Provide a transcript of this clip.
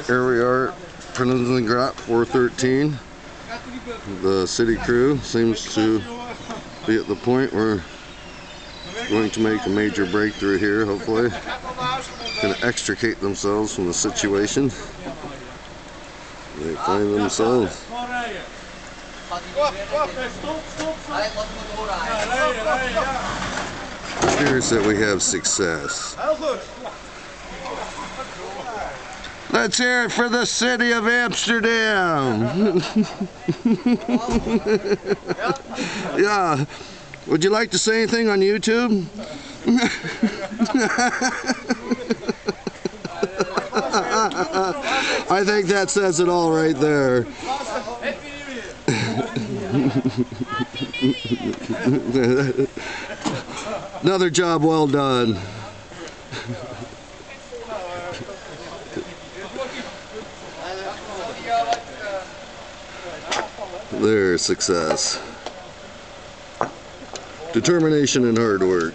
Here we are, Prinsengracht 413. The city crew seems to be at the point where it's going to make a major breakthrough here, hopefully. Going to extricate themselves from the situation they find themselves. It appears that we have success. Let's hear it for the city of Amsterdam. Yeah. Would you like to say anything on YouTube? I think that says it all right there. Another job well done. There's success. Determination and hard work.